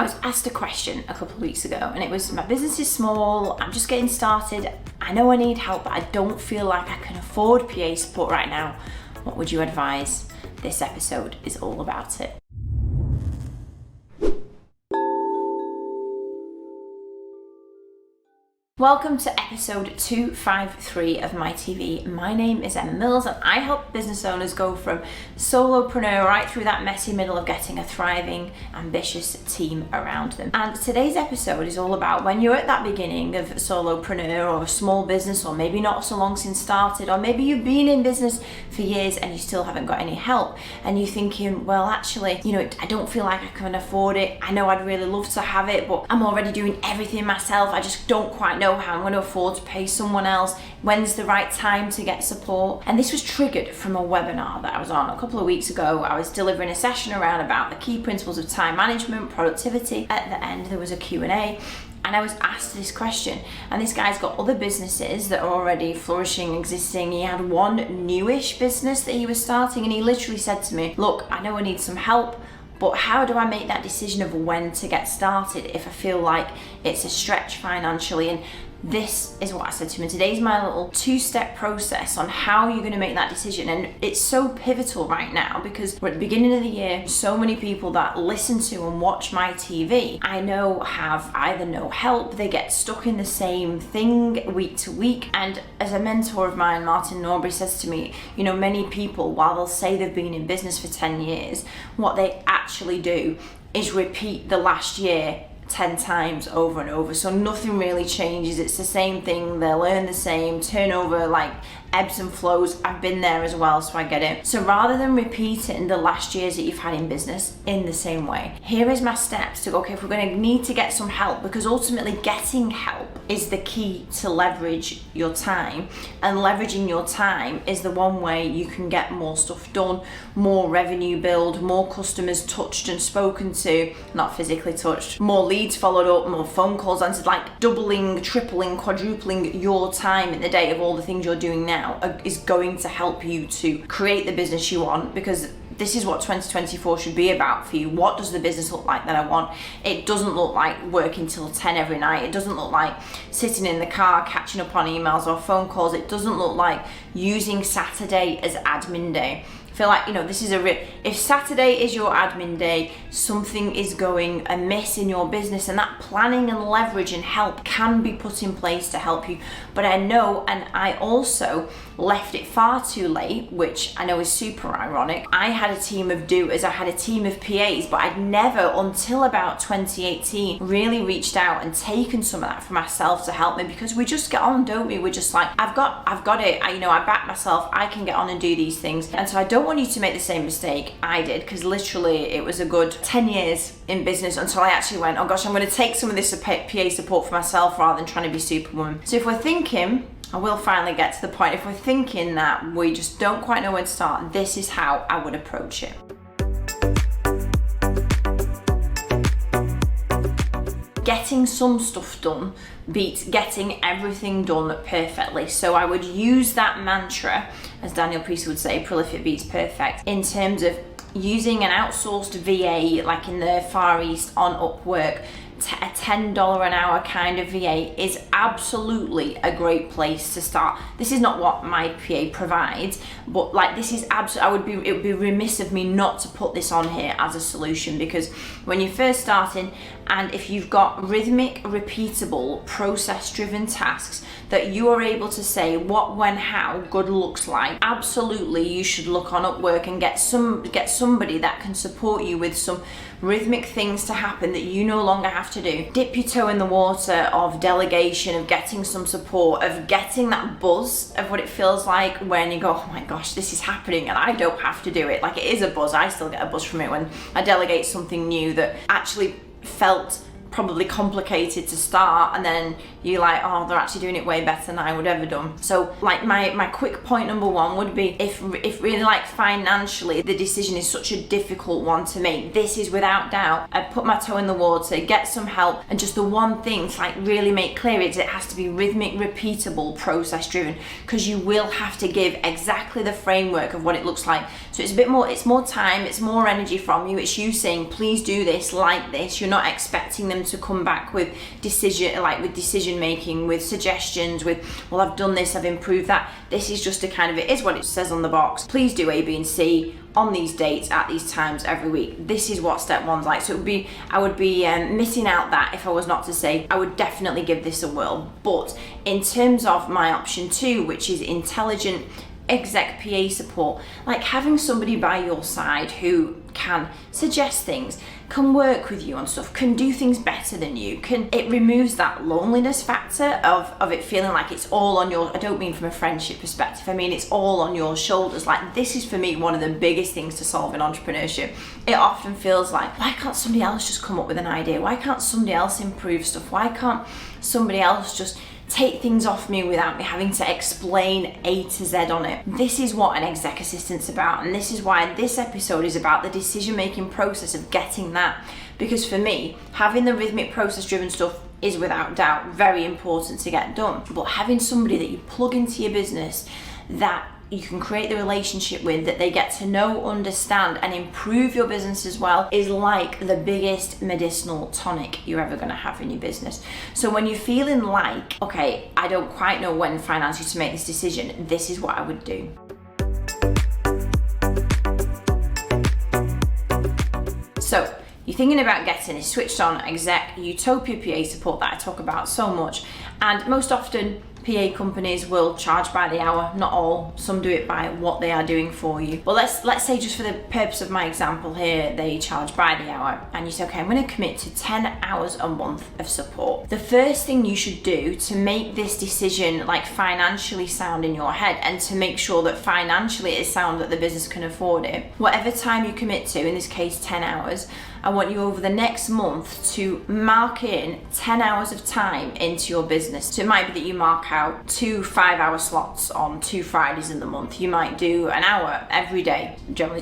was asked a question a couple of weeks ago, and it was, my business is small, I'm just getting started, I know I need help, but I don't feel like I can afford PA support right now. What would you advise? This episode is all about it. Welcome to episode 253 of my TV. My name is Emma Mills and I help business owners go from solopreneur right through that messy middle of getting a thriving, ambitious team around them. And today's episode is all about when you're at that beginning of solopreneur or a small business, or maybe not so long since started, or maybe you've been in business for years and you still haven't got any help, and you're thinking, well, actually, I don't feel like I can afford it. I know I'd really love to have it, but I'm already doing everything myself. I just don't quite know how I'm going to afford to pay someone else. When's the right time to get support? And this was triggered from a webinar that I was on a couple of weeks ago. I was delivering a session around about the key principles of time management, productivity. At the end, there was a Q&A. And I was asked this question, and this guy's got other businesses that are already flourishing, existing. He had one newish business that he was starting, and he literally said to me, look, I know I need some help, but how do I make that decision of when to get started if I feel like it's a stretch financially? And this is what I said to him. And today's my little two-step process on how you're going to make that decision. And it's so pivotal right now because we're at the beginning of the year. So many people that listen to and watch my TV, I know have either no help, they get stuck in the same thing week to week. And as a mentor of mine, Martin Norbury, says to me, many people, while they'll say they've been in business for 10 years, what they actually do is repeat the last year 10 times over and over. So nothing really changes. It's the same thing. They'll earn the same turnover, like ebbs and flows. I've been there as well, so I get it. So rather than repeating the last years that you've had in business in the same way, here is my steps to go, okay, if we're going to need to get some help, because ultimately getting help is the key to leverage your time, and leveraging your time is the one way you can get more stuff done, more revenue build, more customers touched and spoken to, not physically touched, more leads followed up, more phone calls answered, like doubling, tripling, quadrupling your time in the day of all the things you're doing now is going to help you to create the business you want, because this is what 2024 should be about for you. What does the business look like that I want? It doesn't look like working till 10 every night. It doesn't look like sitting in the car catching up on emails or phone calls. It doesn't look like using Saturday as admin day. I feel like, this is if Saturday is your admin day, something is going amiss in your business, and that planning and leverage and help can be put in place to help you. But I know, and I also left it far too late, which I know is super ironic. I had a team of doers, I had a team of PAs, but I'd never until about 2018 really reached out and taken some of that for myself to help me, because we just get on, don't we? We're just like, I've got it. I back myself. I can get on and do these things. And so I don't want you to make the same mistake I did, because literally it was a good 10 years in business until I actually went, oh gosh, I'm going to take some of this PA support for myself rather than trying to be superwoman. So if we're thinking, I will finally get to the point, if we're thinking that we just don't quite know where to start, this is how I would approach it. Getting some stuff done beats getting everything done perfectly. So I would use that mantra, as Daniel Priest would say, prolific beats perfect, in terms of using an outsourced VA, like in the Far East on Upwork. A $10 an hour kind of VA is absolutely a great place to start. This is not what my PA provides, but this is absolutely, it would be remiss of me not to put this on here as a solution, because when you're first starting, and if you've got rhythmic, repeatable, process-driven tasks that you are able to say what, when, how good looks like, absolutely you should look on Upwork and get somebody that can support you with some rhythmic things to happen that you no longer have to do. Dip your toe in the water of delegation, of getting some support, of getting that buzz of what it feels like when you go, oh my gosh, this is happening and I don't have to do it. Like, it is a buzz. I still get a buzz from it when I delegate something new that actually felt probably complicated to start, and then you're like, oh, they're actually doing it way better than I would ever done. So like my quick point number one would be, if really like financially the decision is such a difficult one to make, this is without doubt, I'd put my toe in the water, get some help, and just the one thing to like really make clear is it has to be rhythmic, repeatable, process driven, because you will have to give exactly the framework of what it looks like. So it's a bit more, it's more time, it's more energy from you, it's you saying, please do this like this. You're not expecting them to come back with decision making, with suggestions, with, well, I've done this, I've improved that. This is just a kind of, it is what it says on the box. Please do A, B, and C on these dates at these times every week. This is what step one's like. So it would be, I would be missing out that if I was not to say, I would definitely give this a whirl. But in terms of my option two, which is intelligent exec PA support, like having somebody by your side who can suggest things, can work with you on stuff, can do things better than you, it removes that loneliness factor of it feeling like it's all on your, I don't mean from a friendship perspective, I mean it's all on your shoulders. Like, this is for me one of the biggest things to solve in entrepreneurship. It often feels like, why can't somebody else just come up with an idea? Why can't somebody else improve stuff? Why can't somebody else just take things off me without me having to explain A to Z on it? This is what an exec assistant's about, and this is why this episode is about the decision-making process of getting that. Because for me, having the rhythmic, process-driven stuff is without doubt very important to get done. But having somebody that you plug into your business that you can create the relationship with, that they get to know, understand, and improve your business as well, is like the biggest medicinal tonic you're ever going to have in your business. So when you're feeling like, okay, I don't quite know when financially to make this decision, this is what I would do. So you're thinking about getting a switched on exec utopia PA support that I talk about so much, and most often PA companies will charge by the hour. Not all, some do it by what they are doing for you. But let's say, just for the purpose of my example here, they charge by the hour, and you say, okay, I'm going to commit to 10 hours a month of support. The first thing you should do to make this decision like financially sound in your head, and to make sure that financially it is sound, that the business can afford it, whatever time you commit to, in this case 10 hours, I want you over the next month to mark in 10 hours of time into your business. So it might be that you mark out 2 5-hour slots on 2 Fridays in the month. You might do an hour every day. There's generally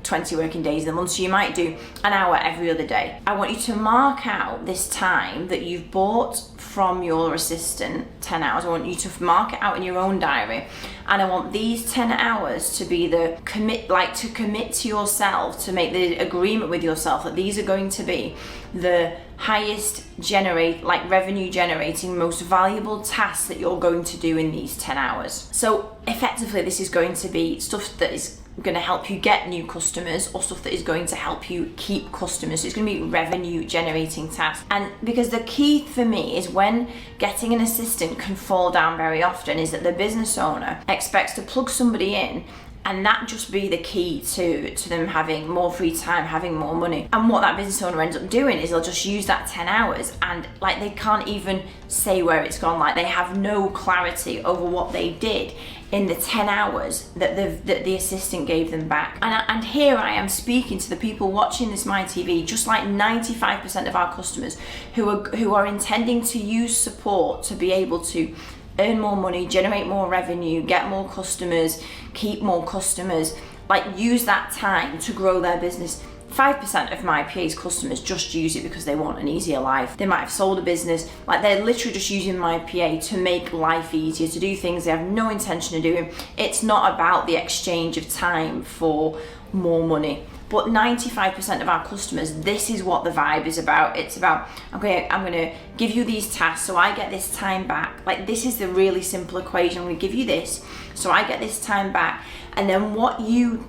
20 working days in the month, so you might do an hour every other day. I want you to mark out this time that you've bought from your assistant, 10 hours. I want you to mark it out in your own diary, and I want these 10 hours to be the commit to yourself, to make the agreement with yourself that these are going to be the highest revenue generating, most valuable tasks that you're going to do in these 10 hours. So effectively, this is going to be stuff that is going to help you get new customers, or stuff that is going to help you keep customers. So it's going to be revenue generating tasks. And because the key for me is, when getting an assistant can fall down very often, is that the business owner expects to plug somebody in and that just be the key to them having more free time, having more money. And what that business owner ends up doing is they'll just use that 10 hours and like they can't even say where it's gone. Like they have no clarity over what they did in the 10 hours that the assistant gave them back. And here I am speaking to the people watching this My TV, just like 95% of our customers who are intending to use support to be able to earn more money, generate more revenue, get more customers, keep more customers, like use that time to grow their business. 5% of my PA's customers just use it because they want an easier life. They might have sold a business, like they're literally just using my PA to make life easier, to do things they have no intention of doing. It's not about the exchange of time for more money. But 95% of our customers, this is what the vibe is about. It's about, okay, I'm gonna give you these tasks so I get this time back. Like this is the really simple equation. I'm gonna give you this so I get this time back. And then what you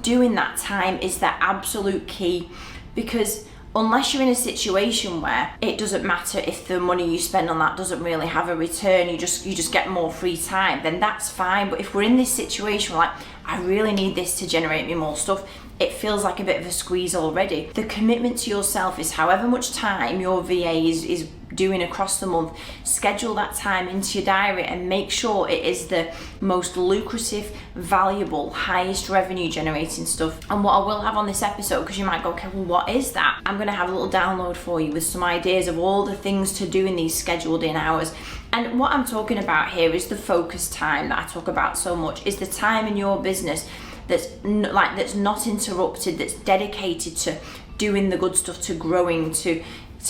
do in that time is the absolute key, because unless you're in a situation where it doesn't matter if the money you spend on that doesn't really have a return, you just get more free time, then that's fine. But if we're in this situation where like, I really need this to generate me more stuff, it feels like a bit of a squeeze already. The commitment to yourself is however much time your VA is doing across the month. Schedule that time into your diary and make sure it is the most lucrative, valuable, highest revenue generating stuff. And what I will have on this episode, because you might go, okay, well, what is that? I'm going to have a little download for you with some ideas of all the things to do in these scheduled in hours. And what I'm talking about here is the focus time that I talk about so much, is the time in your business that's not interrupted, that's dedicated to doing the good stuff, to growing, to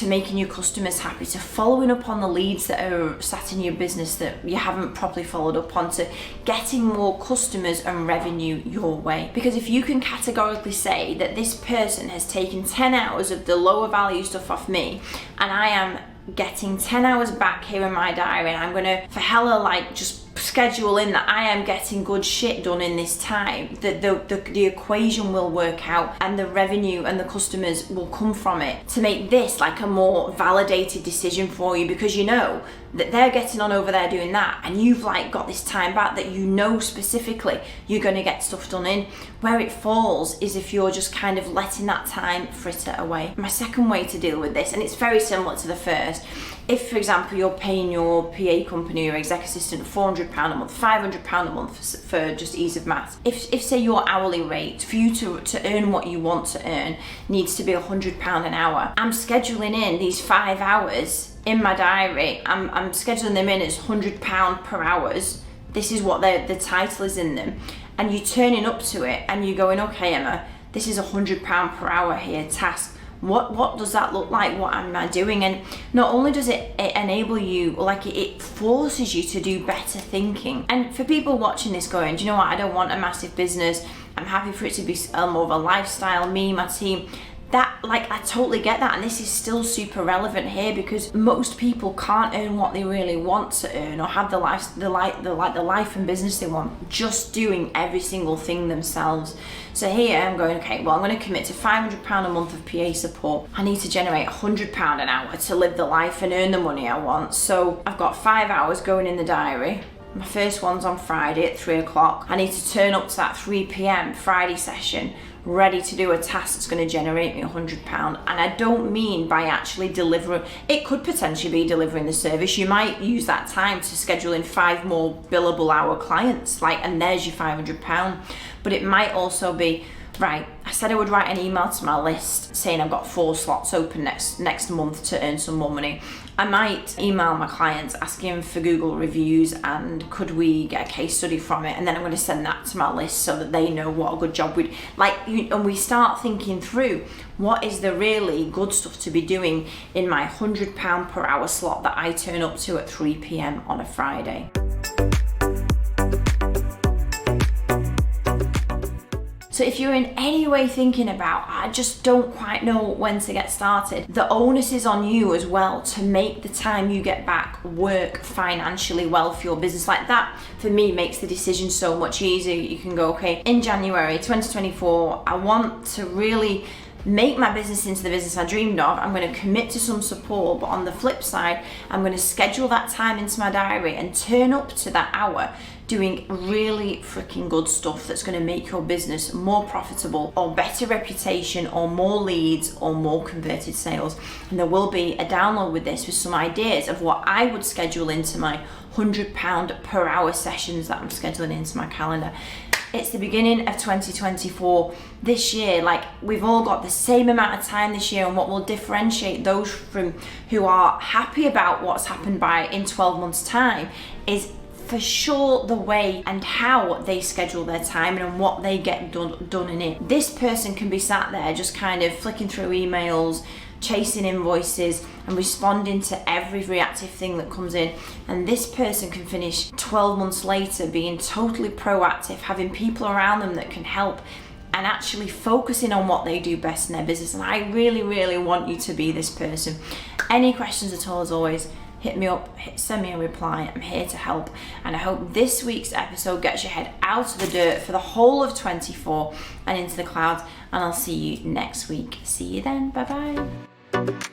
making your customers happy, to following up on the leads that are sat in your business that you haven't properly followed up on, to getting more customers and revenue your way. Because if you can categorically say that this person has taken 10 hours of the lower value stuff off me, and I am getting 10 hours back here in my diary, and I'm gonna for hella just schedule in that I am getting good shit done in this time, the equation will work out and the revenue and the customers will come from it to make this like a more validated decision for you, because you know that they're getting on over there doing that, and you've got this time back that you know specifically you're going to get stuff done in. Where it falls is if you're just kind of letting that time fritter away. My second way to deal with this, and it's very similar to the first, if for example you're paying your PA company or exec assistant £400 a month, £500 a month for just ease of maths, if say your hourly rate for you to earn what you want to earn needs to be £100 an hour, I'm scheduling in these 5 hours in my diary, I'm scheduling them in as £100 per hours. This is what the title is in them, and you're turning up to it and you're going, okay Emma, this is £100 per hour here, task. What does that look like? What am I doing? And not only does it enable you, it forces you to do better thinking. And for people watching this going, do you know what, I don't want a massive business, I'm happy for it to be more of a lifestyle, me, my team. That, I totally get that, and this is still super relevant here, because most people can't earn what they really want to earn or have the life and business they want just doing every single thing themselves. So here I'm going, okay, well, I'm going to commit to £500 a month of PA support. I need to generate £100 an hour to live the life and earn the money I want. So I've got 5 hours going in the diary. My first one's on Friday at 3 o'clock. I need to turn up to that 3 p.m. Friday session ready to do a task that's going to generate me £100. And I don't mean by actually delivering, it could potentially be delivering the service. You might use that time to schedule in 5 more billable hour clients, and there's your £500. But it might also be, right, I said I would write an email to my list saying I've got 4 slots open next month to earn some more money. I might email my clients asking for Google reviews and could we get a case study from it, and then I'm going to send that to my list so that they know what a good job we'd and we start thinking through what is the really good stuff to be doing in my £100 per hour slot that I turn up to at 3 p.m. on a Friday. So if you're in any way thinking about, I just don't quite know when to get started, the onus is on you as well to make the time you get back work financially well for your business. That, for me, makes the decision so much easier. You can go, okay, in January 2024, I want to really make my business into the business I dreamed of. I'm going to commit to some support, but on the flip side, I'm going to schedule that time into my diary and turn up to that hour doing really freaking good stuff that's going to make your business more profitable, or better reputation, or more leads, or more converted sales. And there will be a download with this with some ideas of what I would schedule into my £100 per hour sessions that I'm scheduling into my calendar. It's the beginning of 2024. This year, we've all got the same amount of time this year, and what will differentiate those from who are happy about what's happened in 12 months time is for sure the way and how they schedule their time and what they get done in it. This person can be sat there just kind of flicking through emails, chasing invoices and responding to every reactive thing that comes in, and this person can finish 12 months later being totally proactive, having people around them that can help and actually focusing on what they do best in their business. And I really, really want you to be this person. Any questions at all, as always, hit me up, send me a reply. I'm here to help, and I hope this week's episode gets your head out of the dirt for the whole of 24 and into the clouds, and I'll see you next week. See you then. Bye bye.